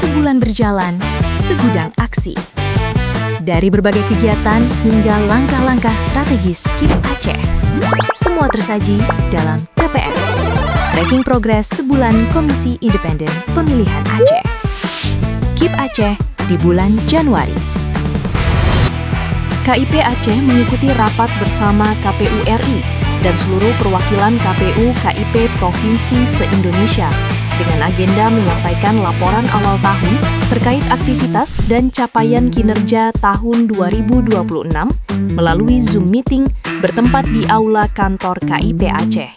Sebulan berjalan, segudang aksi. Dari berbagai kegiatan hingga langkah-langkah strategis KIP Aceh, semua tersaji dalam TPS, Tracking Progress Sebulan Komisi Independen Pemilihan Aceh. KIP Aceh di bulan Januari. KIP Aceh mengikuti rapat bersama KPU RI dan seluruh perwakilan KPU KIP Provinsi se-Indonesia dengan agenda menyampaikan laporan awal tahun terkait aktivitas dan capaian kinerja tahun 2026 melalui Zoom meeting bertempat di Aula Kantor KIP Aceh.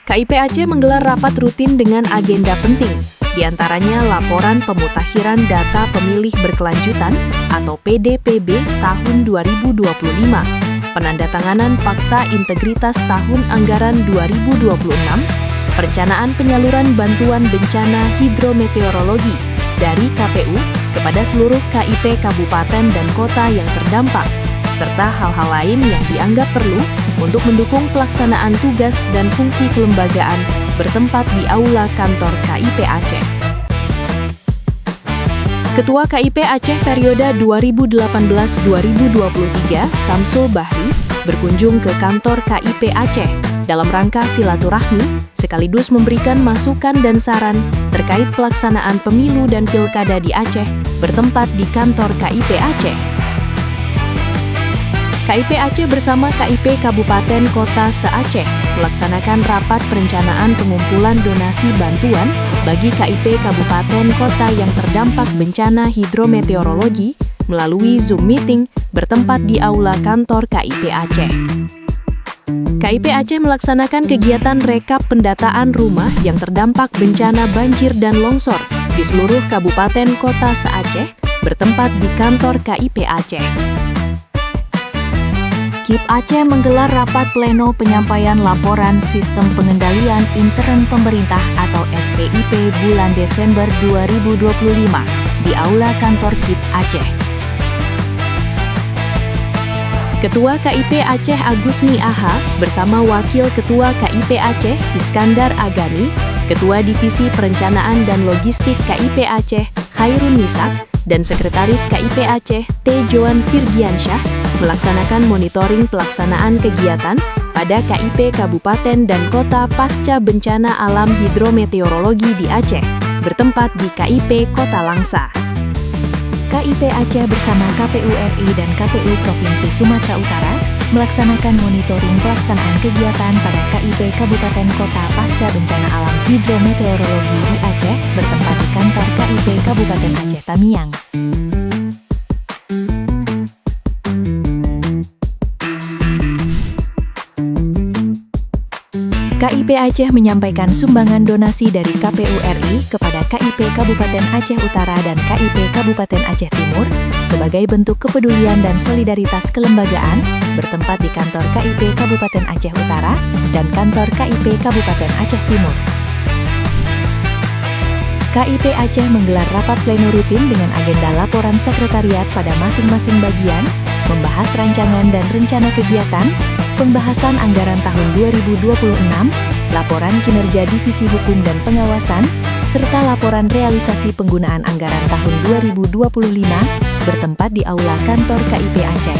KIP Aceh menggelar rapat rutin dengan agenda penting, di antaranya laporan pemutakhiran data pemilih berkelanjutan atau PDPB tahun 2025, penandatanganan Fakta Integritas Tahun Anggaran 2026, perencanaan penyaluran bantuan bencana hidrometeorologi dari KPU kepada seluruh KIP kabupaten dan kota yang terdampak, serta hal-hal lain yang dianggap perlu untuk mendukung pelaksanaan tugas dan fungsi kelembagaan bertempat di Aula Kantor KIP Aceh. Ketua KIP Aceh periode 2018-2023, Samsul Bahri, berkunjung ke kantor KIP Aceh dalam rangka silaturahmi sekaligus memberikan masukan dan saran terkait pelaksanaan pemilu dan pilkada di Aceh bertempat di kantor KIP Aceh. KIP Aceh bersama KIP Kabupaten Kota se-Aceh melaksanakan rapat perencanaan pengumpulan donasi bantuan bagi KIP Kabupaten Kota yang terdampak bencana hidrometeorologi melalui Zoom meeting bertempat di Aula Kantor KIP Aceh. KIP Aceh melaksanakan kegiatan rekap pendataan rumah yang terdampak bencana banjir dan longsor di seluruh kabupaten kota se-Aceh bertempat di kantor KIP Aceh. KIP Aceh menggelar rapat pleno penyampaian laporan Sistem Pengendalian Intern Pemerintah atau SPIP bulan Desember 2025 di Aula Kantor KIP Aceh. Ketua KIP Aceh Agusni Aha bersama Wakil Ketua KIP Aceh Iskandar Agani, Ketua Divisi Perencanaan dan Logistik KIP Aceh Khairun Misak, dan Sekretaris KIP Aceh T. Joan Firgiansyah melaksanakan monitoring pelaksanaan kegiatan pada KIP Kabupaten dan Kota pasca bencana alam hidrometeorologi di Aceh, bertempat di KIP Kota Langsa. KIP Aceh bersama KPU RI dan KPU Provinsi Sumatera Utara melaksanakan monitoring pelaksanaan kegiatan pada KIP Kabupaten Kota pasca bencana alam hidrometeorologi di Aceh bertempat di kantor KIP Kabupaten Aceh Tamiang. KIP Aceh menyampaikan sumbangan donasi dari KPU RI kepada KIP Kabupaten Aceh Utara dan KIP Kabupaten Aceh Timur sebagai bentuk kepedulian dan solidaritas kelembagaan bertempat di kantor KIP Kabupaten Aceh Utara dan kantor KIP Kabupaten Aceh Timur. KIP Aceh menggelar rapat pleno rutin dengan agenda laporan sekretariat pada masing-masing bagian, membahas rancangan dan rencana kegiatan, pembahasan anggaran tahun 2026, laporan kinerja Divisi Hukum dan Pengawasan, serta laporan realisasi penggunaan anggaran tahun 2025 bertempat di Aula Kantor KIP Aceh.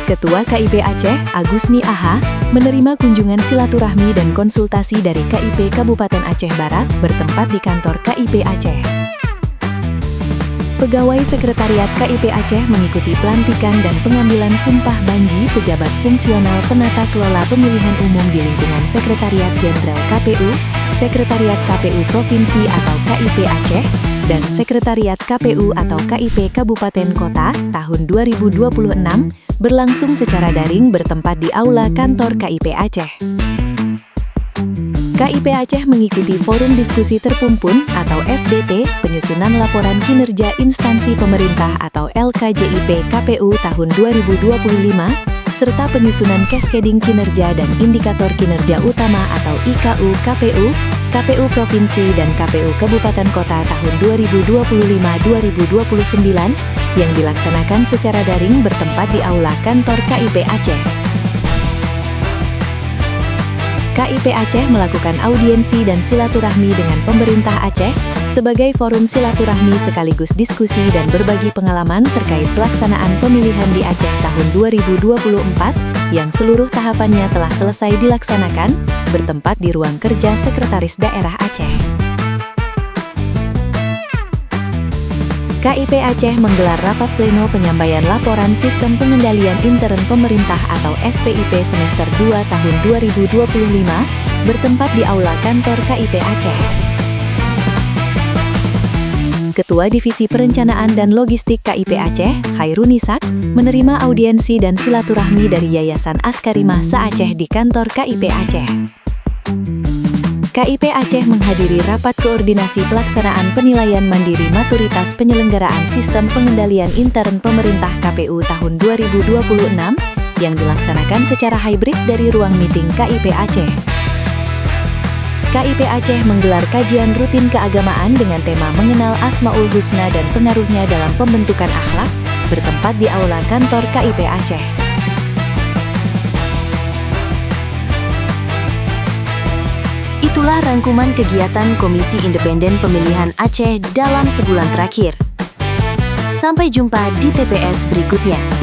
Ketua KIP Aceh, Agusni Aha, menerima kunjungan silaturahmi dan konsultasi dari KIP Kabupaten Aceh Barat bertempat di kantor KIP Aceh. Pegawai Sekretariat KIP Aceh mengikuti pelantikan dan pengambilan sumpah banji pejabat fungsional penata kelola pemilihan umum di lingkungan Sekretariat Jenderal KPU, Sekretariat KPU Provinsi atau KIP Aceh, dan Sekretariat KPU atau KIP Kabupaten Kota tahun 2026 berlangsung secara daring bertempat di Aula Kantor KIP Aceh. KIP Aceh mengikuti Forum Diskusi Terpumpun atau FDT penyusunan laporan kinerja instansi pemerintah atau LKJIP KPU tahun 2025 serta penyusunan cascading kinerja dan indikator kinerja utama atau IKU KPU, KPU Provinsi dan KPU Kabupaten Kota tahun 2025-2029 yang dilaksanakan secara daring bertempat di Aula Kantor KIP Aceh. KIP Aceh melakukan audiensi dan silaturahmi dengan pemerintah Aceh sebagai forum silaturahmi sekaligus diskusi dan berbagi pengalaman terkait pelaksanaan pemilihan di Aceh tahun 2024 yang seluruh tahapannya telah selesai dilaksanakan, bertempat di ruang kerja Sekretaris Daerah Aceh. KIP Aceh menggelar rapat pleno penyampaian laporan Sistem Pengendalian Intern Pemerintah atau SPIP semester 2 tahun 2025, bertempat di Aula Kantor KIP Aceh. Ketua Divisi Perencanaan dan Logistik KIP Aceh, Khairunisak, menerima audiensi dan silaturahmi dari Yayasan Askarimah se-Aceh di kantor KIP Aceh. KIP Aceh menghadiri rapat koordinasi pelaksanaan penilaian mandiri maturitas penyelenggaraan Sistem Pengendalian Intern Pemerintah KPU tahun 2026 yang dilaksanakan secara hybrid dari ruang meeting KIP Aceh. KIP Aceh menggelar kajian rutin keagamaan dengan tema mengenal Asmaul Husna dan pengaruhnya dalam pembentukan akhlak, bertempat di Aula Kantor KIP Aceh. Itulah rangkuman kegiatan Komisi Independen Pemilihan Aceh dalam sebulan terakhir. Sampai jumpa di TPS berikutnya.